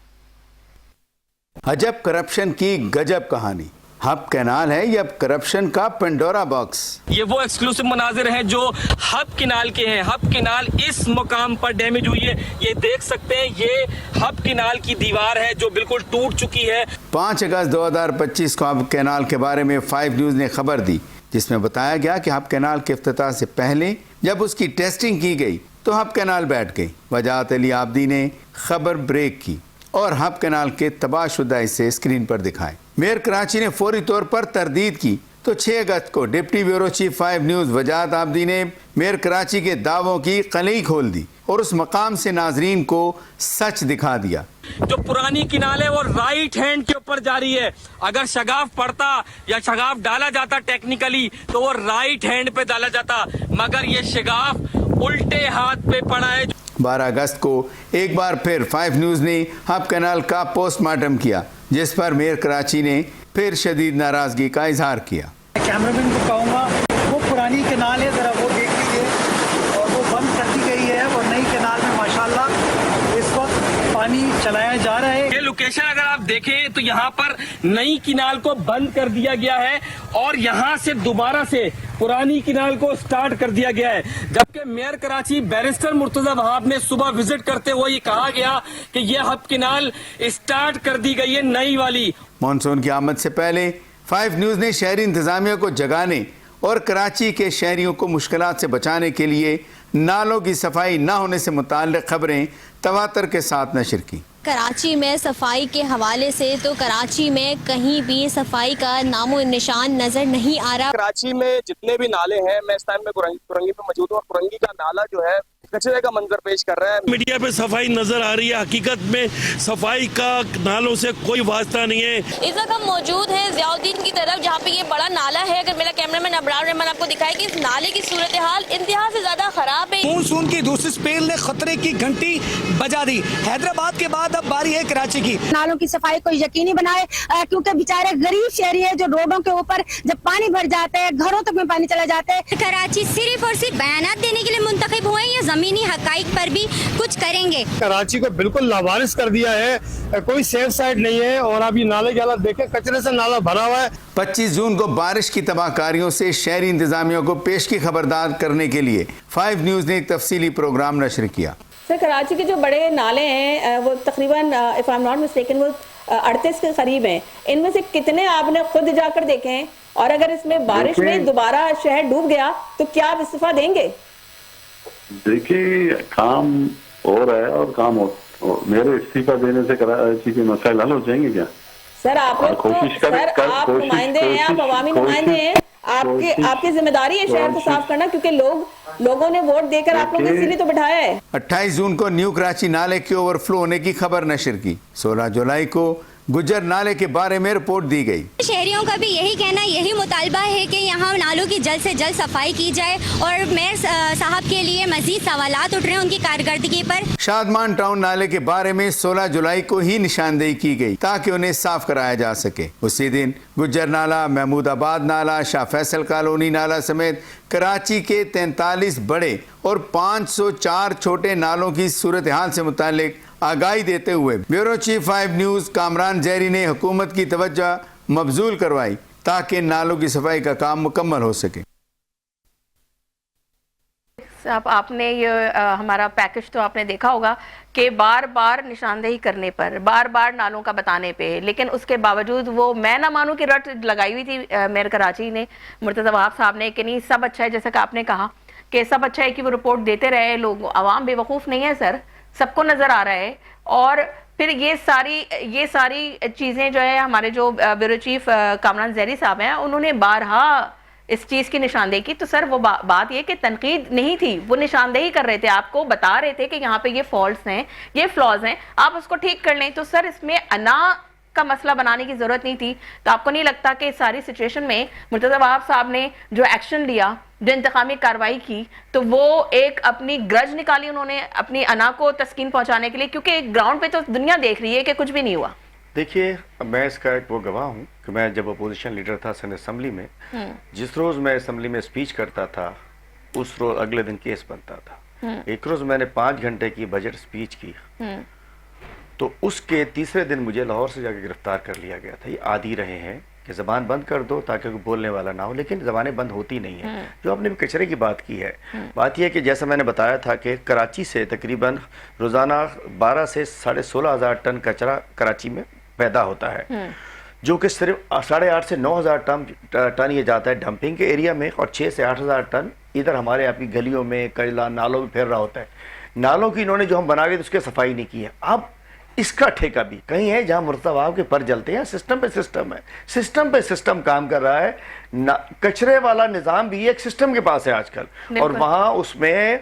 अजब करप्शन की गजब कहानी, हब कैनाल है ये अब करप्शन का पेंडोरा बॉक्स। ये वो एक्सक्लूसिव मनाजिर हैं जो हब किनाल के हैं। हब किनाल इस मुकाम पर डैमेज हुई है, ये देख सकते हैं, ये हब किनाल की दीवार है जो बिल्कुल टूट चुकी है। 5 अगस्त 2025 को हब कैनाल के बारे में 5 न्यूज़ ने खबर दी, जिसमें बताया गया कि हब कैनाल के इफ्तिताह से पहले जब उसकी टेस्टिंग की गई तो हब कैनाल बैठ गई। वजाहत अली आबदी ने खबर ब्रेक की और हब कैनाल के तबाहशुदा हिस्से स्क्रीन पर दिखाए। मेयर कराची ने फौरी तौर पर तरदीद की तो 6 अगस्त को डिप्टी ब्यूरो चीफ 5 न्यूज़ वजाहत आबदी ने मेयर कराची के दावों की कलई खोल दी और उस मकाम से नाजरीन को सच दिखा दिया। जो पुरानी किनाल है वो राइट हैंड के ऊपर जा रही है। अगर शगाफ पड़ता या शगाफ डाला जाता टेक्निकली तो वो राइट हैंड पे डाला जाता, मगर ये शगाफ उल्टे हाथ पे पड़ा है। 12 अगस्त को एक बार फिर 5 न्यूज़ ने हब कैनाल का पोस्टमार्टम किया, जिस पर मेयर कराची ने फिर शदीद नाराजगी का इजहार किया। कैमरामैन को कहूँगा वो पुरानी कैनाल है, ज़रा वो देख लीजिए, और वो बंद कर दी गई है और नई कैनाल में माशाल्लाह इस वक्त पानी चलाया जा रहा है। ये लोकेशन अगर आप देखें तो यहाँ पर नई किनाल को बंद कर दिया गया है और यहाँ से दोबारा से पुरानी किनाल को स्टार्ट कर दिया गया है। जबकि मेयर कराची बैरिस्टर मुर्तजा वहाब ने सुबह विजिट करते हुए ये कहा गया कि ये हब किनाल स्टार्ट कर दी गई है नई वाली। मानसून की आमद से पहले 5 न्यूज़ ने शहरी इंतजामिया को जगाने और कराची के शहरियों को मुश्किलात से बचाने के लिए नालों की सफाई न होने से मुताल्लिक़ खबरें तवातर के साथ नशर की। कराची में सफाई के हवाले से तो कराची में कहीं भी सफाई का नामो निशान नजर नहीं आ रहा। कराची में जितने भी नाले हैं, मैं इस टाइम में कुरंगी पे मौजूद हूँ और कुरंगी का नाला जो है कचरे का मंजर पेश कर रहा है। मीडिया पे सफाई नजर आ रही है, हकीकत में सफाई का नालों से कोई वास्ता नहीं है। इस वक्त हम मौजूद हैं ज़ियाउद्दीन की तरफ, जहाँ पे ये बड़ा नाला है। अगर मेरा कैमरामैन अबरार रहमान आपको दिखाए कि इस नाले की सूरत हाल इंतहा से ज्यादा खराब है। मानसून की दूसरी स्पेल ने खतरे की घंटी बजा दी। हैदराबाद के बाद अब बारी है कराची की। नालों की सफाई को यकीनी बनाए, क्योंकि बेचारे गरीब शहरी है जो रोडों के ऊपर जब पानी भर जाते हैं, घरों तक में पानी चला जाता है। कराची सिर्फ और सिर्फ बयानात देने के लिए मुंतखब हुए हैं या जमीनी हकाइक पर भी कुछ करेंगे? कराची को बिल्कुल लावारिस कर दिया है, कोई सेफ साइड नहीं है। और अभी नाले की हालत देखें, कचरे से नाला भरा हुआ है। 25 जून को बारिश की तबाहकारियों से शहरी इंतजामिया को पेश की खबरदार करने के लिए 5 न्यूज़ ने एक तफसीली प्रोग्राम नशर किया। सर, कराची के जो बड़े नाले हैं वो तकरीबन if I am not mistaken वो 38 के करीब हैं। इनमें से कितने आपने खुद जाकर देखे हैं? और अगर इसमें बारिश में दोबारा शहर डूब गया तो क्या आप इस्तीफा देंगे? देखिए, काम हो रहा है और काम मेरे इस्तीफा देने से कराची के मसाइल हल हो जाएंगे क्या? सर, आप लोग आप नुमाइंदे हैं, आप अवामी नुमाइंदे हैं, आपकी जिम्मेदारी है शहर को साफ करना, क्योंकि लोगों ने वोट देकर आप लोगों को इसीलिए तो बिठाया है। 28 जून को न्यू कराची नाले के ओवरफ्लो होने की खबर नशर की। 16 जुलाई को गुज्जर नाले के बारे में रिपोर्ट दी गई। शहरियों का भी यही कहना, यही मुतालबा है कि यहाँ नालों की जल्द से जल्द सफाई की जाए और मेयर साहब के लिए मजीद सवालात उठ रहे हैं उनकी कारकर्दगी पर। शादमान टाउन नाले के बारे में 16 जुलाई को ही निशानदेही की गई ताकि उन्हें साफ कराया जा सके। उसी दिन गुज्जर नाला, महमूदाबाद नाला, शाह फैसल कॉलोनी नाला समेत कराची के 43 बड़े और 504 छोटे नालों की सूरत हाल से मुतालिक आगाही देते हुए ब्यूरो चीफ 5 न्यूज़ कामरान जहरी ने हुकूमत की तवज्जो मबजूल करवाई ताकि नालों की सफाई का काम मुकम्मल हो सके। आपने ये हमारा पैकेज तो आपने देखा होगा कि बार बार निशानदेही करने पर, बार बार नालों का बताने पे, लेकिन उसके बावजूद वो मैं ना मानूं कि रट लगाई हुई थी मेयर कराची ने, मुर्तज़ा वहाब साहब ने, कि नहीं सब अच्छा है। जैसा कि आपने कहा कि सब अच्छा है कि वो रिपोर्ट देते रहे, लोग आवाम बेवकूफ़ नहीं है सर, सबको नज़र आ रहा है। और फिर ये सारी चीज़ें जो है हमारे जो ब्यूरो चीफ कामरान जहरी साहब हैं उन्होंने बारहा इस चीज़ की निशानदेही की। तो सर वो बात ये कि तनकीद नहीं थी, वो निशानदेही कर रहे थे, आपको बता रहे थे कि यहाँ पे ये फॉल्ट्स हैं, ये फ्लॉज हैं, आप उसको ठीक कर लें। तो सर इसमें अना का मसला बनाने की ज़रूरत नहीं थी। तो आपको नहीं लगता कि इस सारी सिचुएशन में मुर्तज़ा वहाब साहब ने जो एक्शन लिया, जो इंतकामी कार्रवाई की, तो वो एक अपनी ग्रज निकाली उन्होंने अपनी अना को तस्कीन पहुंचाने के लिए, क्योंकि ग्राउंड पे तो दुनिया देख रही है कि कुछ भी नहीं हुआ। देखिए, मैं इसका एक वो गवाह हूँ कि मैं जब अपोजिशन लीडर था सेनेट असम्बली में, जिस रोज़ मैं असम्बली में स्पीच करता था उस रोज अगले दिन केस बनता था। एक रोज मैंने 5 घंटे की बजट स्पीच की, तो उसके तीसरे दिन मुझे लाहौर से जाकर गिरफ्तार कर लिया गया था। ये आदी रहे हैं कि जबान बंद कर दो ताकि कोई बोलने वाला ना हो, लेकिन जबानें बंद होती नहीं है। जो आपने भी कचरे की बात की है, बात यह है कि जैसा मैंने बताया था कि कराची से तकरीबन रोजाना 12 से 16,500 टन कचरा कराची में पैदा होता है, जो कि सिर्फ 8,500 से 9,000 टन ये जाता है डंपिंग के एरिया में, और 6 से 8,000 टन इधर हमारे आपकी गलियों में, कजला नालों में फिर रहा होता है। नालों की इन्होंने जो हम बना के उसकी सफाई नहीं की है। अब इसका ठेका भी कहीं है जहां मुर्तबाब के पर जलते हैं। सिस्टम पे सिस्टम है, सिस्टम पे सिस्टम काम कर रहा है। कचरे वाला निजाम भी एक सिस्टम के पास है आजकल, और वहां उसमें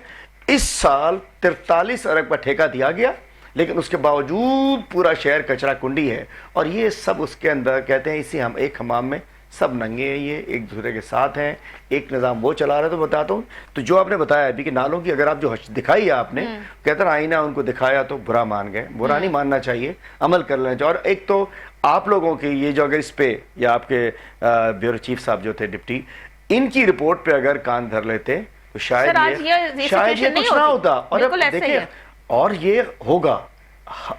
इस साल 43 अरब का ठेका दिया गया, लेकिन उसके बावजूद पूरा शहर कचरा कुंडी है। और ये सब उसके अंदर कहते हैं इसी हम एक हमाम में सब नंगे हैं, ये एक दूसरे के साथ हैं, एक निज़ाम वो चला रहा है। तो बताता हूँ, तो जो आपने बताया अभी कि नालों की अगर आप जो दिखाई है आपने, कहते हैं आईना उनको दिखाया तो बुरा मान गए। बुरा नहीं मानना चाहिए, अमल कर लेना चाहिए। और एक तो आप लोगों की ये जो अगर इस पे या आपके ब्यूरो चीफ साहब जो थे डिप्टी, इनकी रिपोर्ट पे अगर कान धर लेते तो शायद ये कुछ ना होता। और अब देखिए, और ये होगा,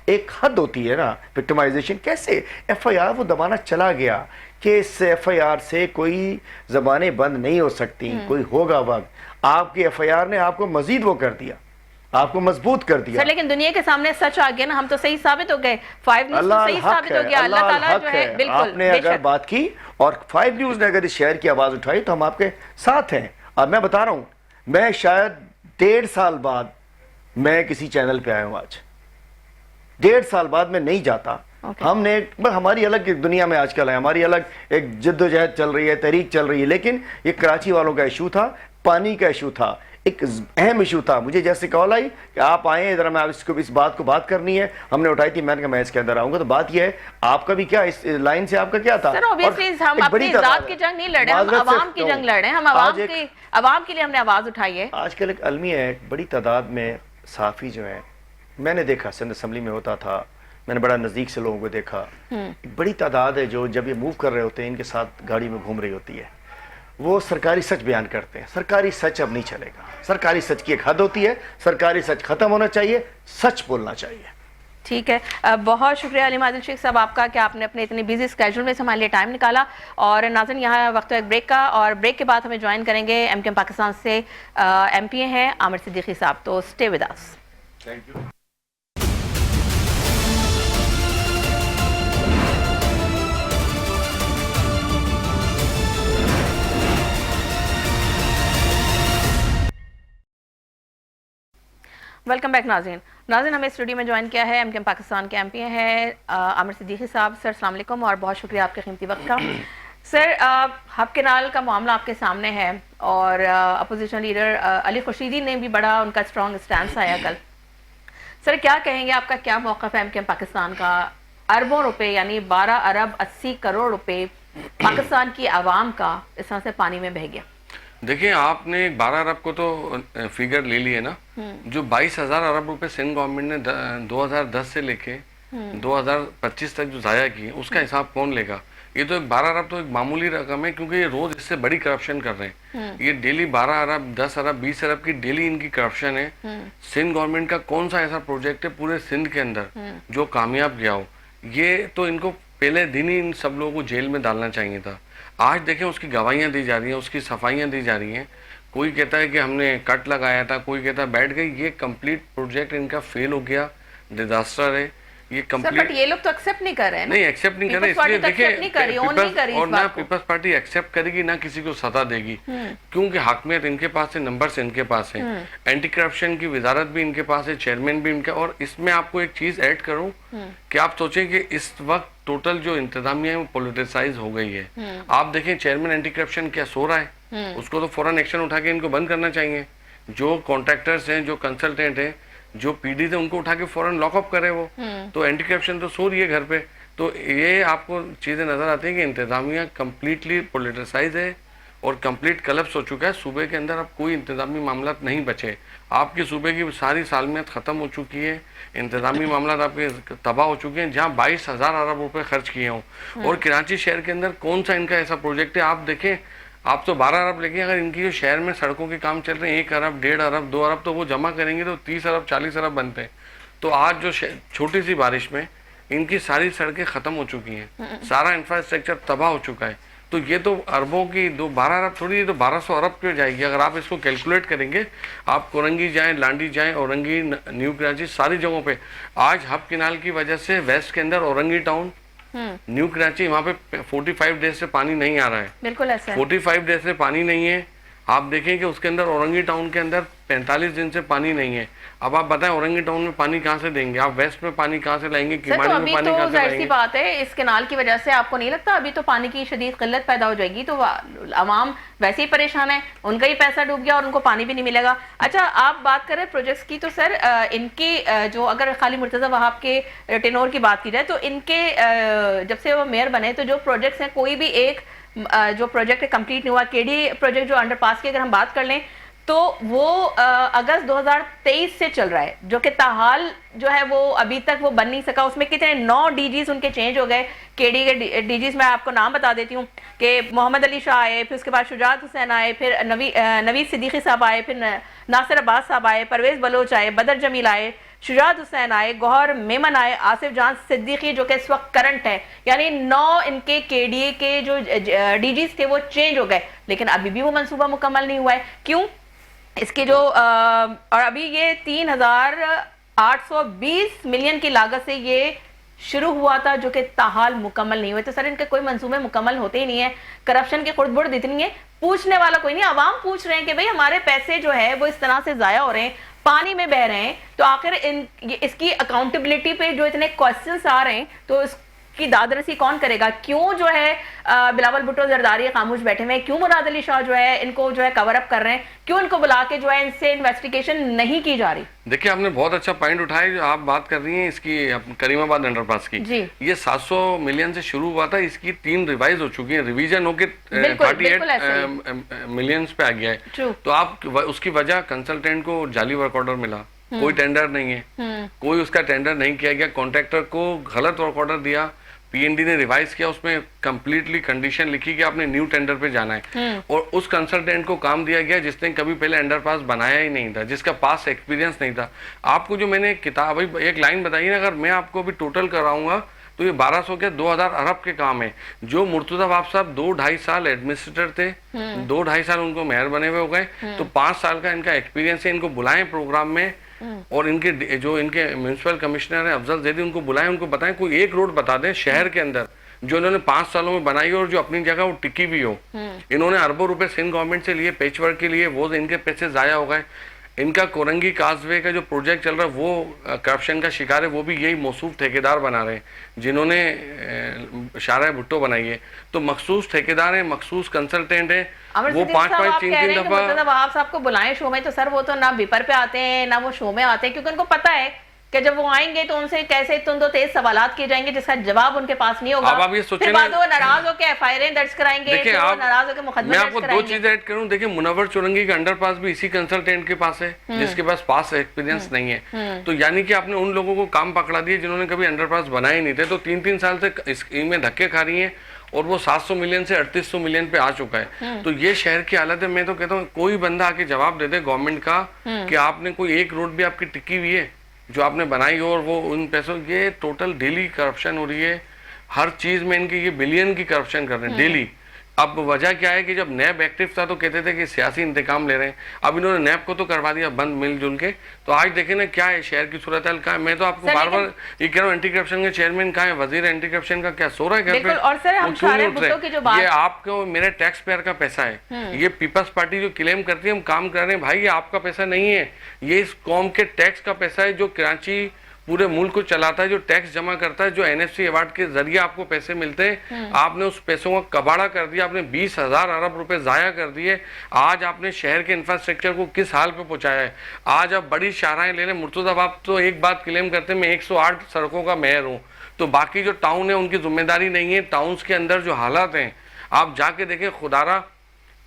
एक हद होती है ना विक्टिमाइजेशन। कैसे FIR वो दबाना चला गया कि इस FIR से कोई जबानें बंद नहीं हो सकती, कोई होगा वक्त। आपके FIR ने आपको मजीद वो कर दिया, आपको मजबूत कर दिया। सर लेकिन दुनिया के सामने सच आ गया ना, हम तो सही साबित हो गए। 5 न्यूज़ तो सही साबित हो गया। अल्लाह ताला जो है, बिल्कुल आपने अगर बात की और 5 न्यूज़ ने अगर इस शहर की आवाज उठाई तो हम आपके साथ हैं। अब मैं बता रहा हूं, मैं शायद 1.5 साल बाद मैं किसी चैनल पे आया हूं। आज 1.5 साल बाद मैं नहीं जाता। हमने हमारी अलग दुनिया में आजकल है, हमारी अलग एक जिद्दोजहद चल रही है, तहरीक चल रही है। लेकिन ये कराची वालों का इशू था, पानी का इशू था, एक अहम इशू था। मुझे जैसे कॉल आई कि आप आए इधर, मैं इस बात को बात करनी है, हमने उठाई थी। मैंने कहा मैं इसके अंदर आऊंगा। तो बात यह है, आपका भी क्या इस लाइन से आपका क्या था? सर ऑब्वियसली हम अपनी जात की जंग नहीं लड़े, हम आवाम की जंग लड़े। हम आवाम के लिए हमने आवाज उठाई है। आजकल एक अलमिया है, बड़ी तादाद में सहाफ़ी जो है, मैंने देखा सिंध असम्बली में होता था, मैंने बड़ा नज़दीक से लोगों को देखा। बड़ी तादाद है जो जब ये मूव कर रहे होते हैं, इनके साथ गाड़ी में घूम रही होती है, वो सरकारी सच बयान करते हैं। सरकारी सच अब नहीं चलेगा। सरकारी सच की एक हद होती है, सरकारी सच खत्म होना चाहिए, सच बोलना चाहिए। ठीक है, बहुत शुक्रिया अली माजिद शेख साहब आपका कि आपने अपने इतने बिजी स्केड्यूल में से हमारे लिए टाइम निकाला। और नाज़रीन, यहाँ वक्त है एक ब्रेक का, और ब्रेक के बाद हमें ज्वाइन करेंगे MKM पाकिस्तान से MPA हैं आमिर सिद्दीकी साहब। तो stay with us. Thank you. Welcome back नाज़रीन, हमें स्टूडियो में ज्वाइन किया है MKM पाकिस्तान के MPA है आमिर सिद्दीकी साहब। सर अस्सलाम वालेकुम और बहुत शुक्रिया आपके कीमती वक्त का। सर हब केनाल का मामला आपके सामने है, और अपोजिशन लीडर अली खुर्शीदी ने भी बड़ा उनका स्ट्रॉन्ग स्टैंड आया कल। सर क्या कहेंगे, आपका क्या मौक़िफ़ है MKM पाकिस्तान का? अरबों रुपए यानी 12 अरब 80 करोड़ रुपए पाकिस्तान की आवाम का इस तरह से पानी में बह गया। देखिए, आपने 12 अरब को तो फिगर ले लिए ना, जो 22,000 अरब रुपए सिंध गवर्नमेंट ने 2010 से लेके 2025 तक जो जाया किए, उसका हिसाब कौन लेगा? ये तो 12 अरब तो एक मामूली रकम है, क्योंकि ये रोज इससे बड़ी करप्शन कर रहे हैं। ये डेली 12 अरब 10 अरब 20 अरब की डेली इनकी करप्शन है। सिंध गवर्नमेंट का कौन सा ऐसा प्रोजेक्ट है पूरे सिंध के अंदर जो कामयाब गया हो? ये तो इनको पहले दिन ही इन सब लोगों को जेल में डालना चाहिए था। आज देखें, उसकी गवाहियां दी जा रही हैं, उसकी सफाइयां दी जा रही हैं। कोई कहता है कि हमने कट लगाया था, कोई कहता है बैठ गई। ये कंप्लीट प्रोजेक्ट इनका फेल हो गया, डिजास्टर है ये कंप्लीट। बट ये लोग तो एक्सेप्ट नहीं कर रहे हैं। नहीं एक्सेप्ट नहीं कर रहे, इसलिए देखिए, और ना पीपल्स पार्टी एक्सेप्ट करेगी ना किसी को सजा देगी, क्योंकि हाकमियत इनके पास है, नंबर्स इनके पास है, एंटी करप्शन की वजारत भी इनके पास है, चेयरमैन भी इनका। और इसमें आपको एक चीज ऐड करूं कि आप सोचें कि इस वक्त टोटल जो इंतजामिया है वो पोलिटिसाइज हो गई है। आप देखें, चेयरमैन एंटी करप्शन क्या सो रहा है, उसको तो फौरन एक्शन उठा के इनको बंद करना चाहिए। जो कॉन्ट्रैक्टर्स हैं, जो कंसल्टेंट हैं, जो पीडी थे, उनको उठा के फौरन लॉकअप करे वो। तो एंटी करप्शन तो सो रही है घर पे। तो ये आपको चीजें नजर आती है कि इंतजामिया कंप्लीटली पोलिटिसाइज है और कंप्लीट कलप्स हो चुका है। सूबे के अंदर अब कोई इंतजामी मामला नहीं बचे। आपके सूबे की सारी सालमियत खत्म हो चुकी है, इंतजामी मामला आपके तबाह हो चुके हैं। जहाँ 22,000 अरब रुपए खर्च किए हों, और कराची शहर के अंदर कौन सा इनका ऐसा प्रोजेक्ट है? आप देखें, आप तो 12 अरब लेके, अगर इनकी जो शहर में सड़कों के काम चल रहे हैं 1 अरब 1.5 अरब 2 अरब, तो वो जमा करेंगे तो 30 अरब 40 अरब बनते हैं। तो आज जो छोटी सी बारिश में इनकी सारी सड़कें खत्म हो चुकी हैं, सारा इंफ्रास्ट्रक्चर तबाह हो चुका है। तो ये तो अरबों की 12 अरब थोड़ी, ये तो 1200 अरब पे जाएगी अगर आप इसको कैलकुलेट करेंगे। आप कोरंगी जाएं, लांडी जाएं, औरंगी, न्यू कराची, सारी जगहों पे आज हब किनाल की वजह से वेस्ट के अंदर औरंगी टाउन, न्यू कराची, वहाँ पे 45 डेज से पानी नहीं आ रहा है। बिल्कुल ऐसा है। 45 डेज से पानी नहीं है। आप देखें कि उसके अंदर औरंगी टाउन के अंदर 45 दिन से पानी नहीं है। अब आप बताएं औरंगी टाउन में पानी कहाँ से देंगे आप, वेस्ट में पानी कहाँ से लाएंगे, किमाड़ी में पानी कहाँ से लाएंगे? बात है, इस कैनाल की वजह से आपको नहीं लगता अभी तो पानी की शदीद किल्लत पैदा हो जाएगी, तो आवाम वैसे ही परेशान है, उनका ही पैसा डूब गया और उनको पानी भी नहीं मिलेगा। अच्छा, आप बात करें प्रोजेक्ट्स की, तो सर इनकी जो अगर खाली मुर्तज़ा वहाब के टेनोर की बात की जाए तो इनके जब से वो मेयर बने तो जो प्रोजेक्ट्स हैं, कोई भी एक जो प्रोजेक्ट कंप्लीट नहीं हुआ। केडी प्रोजेक्ट जो अंडरपास की अगर हम बात कर लें तो वो अगस्त 2023 से चल रहा है, जो कि ताहाल जो है वो अभी तक वो बन नहीं सका। उसमें कितने 9 डीजीज उनके चेंज हो गए। केडी के डीजीज मैं आपको नाम बता देती हूँ कि मोहम्मद अली शाह आए, फिर उसके बाद शुजात हुसैन आए, फिर नवीद सिद्दीकी साहब आए, फिर नासिर अब्बास साहब आए, परवेज बलोच आए, बदर जमील आए, शुजात हुसैन आए, गौहर मेमन आए, आसिफ जान सिद्दीकी जो कि इस वक्त करंट है। यानी 9 इनके केडीए के जो डीजीज थे वो चेंज हो गए, लेकिन अभी भी वो मंसूबा मुकम्मल नहीं हुआ है। क्यों? इसके जो और अभी ये 3820 मिलियन की लागत से ये शुरू हुआ था, जो कि ताहाल मुकम्मल नहीं हुए। तो सर इनके कोई मंसूबे मुकम्मल होते ही नहीं है। करप्शन की खुर्द-बुर्द इतनी है, पूछने वाला कोई नहीं। आवाम पूछ रहे हैं कि भाई हमारे पैसे जो है वो इस तरह से जाया हो रहे हैं, पानी में बह रहे हैं, तो आखिर इसकी अकाउंटेबिलिटी पे जो इतने क्वेश्चंस आ रहे हैं तो की दादरसी कौन करेगा? क्यों जो है बिलावल भुट्टो जरदारी खामोश बैठे हुए हैं? क्यों मुराद अली शाह जो है इनको जो है कवर अप कर रहे हैं? क्यों इनको बुला के जो है इनसे इन्वेस्टिगेशन नहीं की जा रही? देखिए, आपने बहुत अच्छा पॉइंट उठाया जो आप बात कर रही हैं इसकी करीमाबाद अंडरपास की। ये 700 मिलियन से शुरू हुआ था, इसकी 3 रिवाइज हो चुकी है, रिवीजन होके 38 मिलियंस पे आ गया है। तो आप उसकी वजह कंसल्टेंट को जाली वर्क ऑर्डर मिला, कोई टेंडर नहीं है, कोई उसका टेंडर नहीं किया गया, कॉन्ट्रैक्टर को गलत वर्क ऑर्डर दिया, पीएनडी ने रिवाइज किया, उसमें कंप्लीटली कंडीशन लिखी कि आपने न्यू टेंडर पे जाना है, और उस कंसल्टेंट को काम दिया गया जिसने कभी पहले अंडरपास बनाया ही नहीं था, जिसका पास एक्सपीरियंस नहीं था। आपको जो मैंने किताब एक लाइन बताई ना, अगर मैं आपको भी टोटल कराऊंगा तो ये 1200 के 2000 अरब के काम है। जो मुर्तजा वाब साहब 2-2.5 साल एडमिनिस्ट्रेटर थे, 2-2.5 साल उनको मेयर बने हुए हो गए, तो 5 साल का इनका एक्सपीरियंस है। इनको बुलाएं प्रोग्राम में, और इनके जो इनके म्युनिसिपल कमिश्नर है अफजल जैदी, उनको बुलाएं, उनको बताएं कोई एक रोड बता दें शहर के अंदर जो इन्होंने 5 सालों में बनाई हो और जो अपनी जगह वो टिकी भी हो। इन्होंने अरबों रुपए सिंध गवर्नमेंट से लिए पैच वर्क के लिए, वो इनके पैसे जाया हो गए। इनका कोरंगी काजवे का जो प्रोजेक्ट चल रहा है वो करप्शन का शिकार है, वो भी यही मौसूफ ठेकेदार बना रहे हैं जिन्होंने शाहरा भुट्टो बनाई है। तो मखसूस ठेकेदार है, मखसूस कंसल्टेंट है, वो 5-5 3-3 दफा आप साहब को बुलाएं शो में, तो सर वो तो ना बिपर पे आते हैं ना वो शो में आते हैं, क्योंकि उनको पता है कि जब वो आएंगे तो उनसे कैसे तो तेज सवालात किए जाएंगे जिसका जवाब उनके पास नहीं होगा। अब आप ये सोचें, बाद वो नाराज होकर एफआईआर दर्ज कराएंगे, नाराज होकर मुकदमा मैं आपको 2 चीजें ऐड करूं। देखिए, मुनव्वर चौरंगी का अंडरपास भी इसी कंसल्टेंट के पास है जिसके पास पास एक्सपीरियंस नहीं है। तो यानी कि आपने उन लोगों को काम पकड़ा दिए जिन्होंने कभी अंडरपास बनाए नहीं थे, तो 3-3 साल से इसमें धक्के खा रही है, और वो 700 मिलियन से 3800 मिलियन पे आ चुका है। तो ये शहर की हालत है। मैं तो कहता हूँ कोई बंदा आके जवाब दे दे गवर्नमेंट का कि आपने कोई एक रोड भी आपकी टिकी हुई है जो आपने बनाई हो, और वो उन पैसों, ये टोटल डेली करप्शन हो रही है। हर चीज में इनकी ये बिलियन की करप्शन कर रहे हैं डेली। अब वजह क्या है कि जब नैब एक्टिव था तो कहते थे कि सियासी इंतकाम ले रहे हैं, अब इन्होंने नैब को तो करवा दिया बंद मिलजुल के। तो आज देखें ना क्या है शहर की सूरत हाल। कहाँ है? मैं तो आपको बार बार ये कह रहा हूँ, एंटी करप्शन के चेयरमैन कहाँ है, वजीर एंटी करप्शन का क्या सो रहा है घर पे? और सर हम शाहरा भुट्टो की जो बात, ये आपको मेरे टैक्स पेयर का पैसा है। ये पीपल्स पार्टी जो क्लेम करती है हम काम कर रहे हैं, भाई ये आपका पैसा नहीं है, ये इस कौम के टैक्स का पैसा है जो कराची पूरे मुल्क को चलाता है, जो टैक्स जमा करता है, जो एनएफसी अवार्ड के जरिए आपको पैसे मिलते हैं। आपने उस पैसों का कबाड़ा कर दिया, आपने 20,000 अरब रुपए जाया कर दिए। आज आपने शहर के इंफ्रास्ट्रक्चर को किस हाल पे पहुंचाया है। आज आप बड़ी शाहराएं ले लें, मुर्तजा आप तो एक बात क्लेम करते हैं मैं 108 सड़कों का मेयर हूँ, तो बाकी जो टाउन है उनकी जिम्मेदारी नहीं है। टाउन्स के अंदर जो हालात हैं आप जाके देखें, खुदारा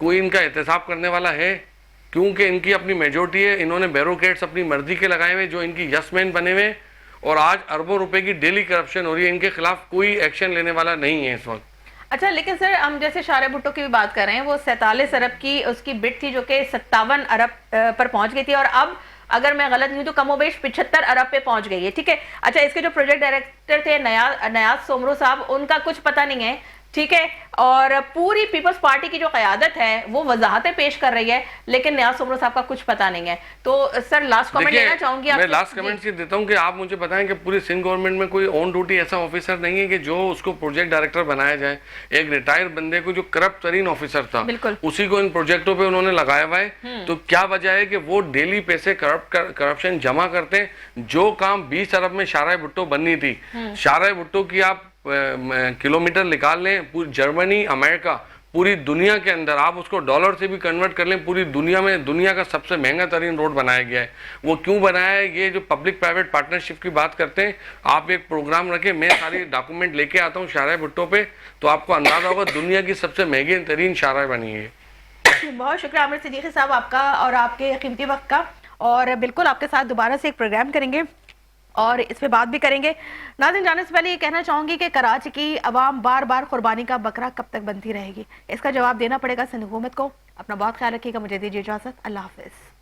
कोई इनका एहतसाब करने वाला है? क्योंकि इनकी अपनी मेजोरिटी है, इन्होंने बैरोकेट्स अपनी मर्जी के लगाए हुए जो इनकी यसमैन बने हुए, और आज अरबों रुपए की डेली करप्शन हो रही है। इनके खिलाफ कोई एक्शन लेने वाला नहीं है इस वक्त। अच्छा, लेकिन सर हम जैसे शारे भुट्टो की भी बात कर रहे हैं, वो 47 अरब की उसकी बिड थी जो कि 57 अरब पर पहुंच गई थी, और अब अगर मैं गलत नहीं हूं तो कमोबेश 75 अरब पे पहुंच गई है। ठीक है, अच्छा, इसके जो प्रोजेक्ट डायरेक्टर थे नयाज सोमरो साहब, उनका कुछ पता नहीं है। ठीक है, और पूरी पीपल्स पार्टी की जो क़यादत है वो वजाहतें पेश कर रही है, लेकिन नयाज सोमरो साहब का कुछ पता नहीं है। तो सर लास्ट कमेंट लेना चाहूंगी। मैं लास्ट कमेंट ये देता हूं कि आप मुझे बताएं कि पूरी सिंध गवर्नमेंट में कोई ऑन ड्यूटी ऐसा ऑफिसर नहीं है कि जो उसको प्रोजेक्ट डायरेक्टर बनाया जाए। एक रिटायर्ड बंदे को जो करप्ट तरीन ऑफिसर था, उसी को इन प्रोजेक्टों पे उन्होंने लगाया हुआ है। तो क्या वजह है कि वो डेली पैसे करप्शन जमा करते हैं। जो काम 20 अरब में शारा भुट्टो बननी थी, शारा भुट्टो की आप किलोमीटर निकाल लें, पूरी जर्मनी, अमेरिका, पूरी दुनिया के अंदर आप उसको डॉलर से भी कन्वर्ट कर लें, पूरी दुनिया में दुनिया का सबसे महंगा तरीन रोड बनाया गया है। वो क्यों बनाया है? ये जो पब्लिक प्राइवेट पार्टनरशिप की बात करते हैं, आप एक प्रोग्राम रखें, मैं सारी डॉक्यूमेंट लेके आता हूँ शारा भुट्टो पे, तो आपको अंदाजा होगा दुनिया की सबसे महंगी तरीन शारा बनी है। बहुत शुक्रिया आमिर सिद्दीकी साहब आपका और आपके कीमती वक्त का, और बिल्कुल आपके साथ दोबारा से एक प्रोग्राम करेंगे और इस पे बात भी करेंगे। नाज़रीन, जाने से पहले ये कहना चाहूंगी कि कराची की अवाम बार बार कुर्बानी का बकरा कब तक बनती रहेगी, इसका जवाब देना पड़ेगा सिंध हुकूमत को। अपना बहुत ख्याल रखिएगा, मुझे दीजिए इजाजत, अल्लाह हाफिज।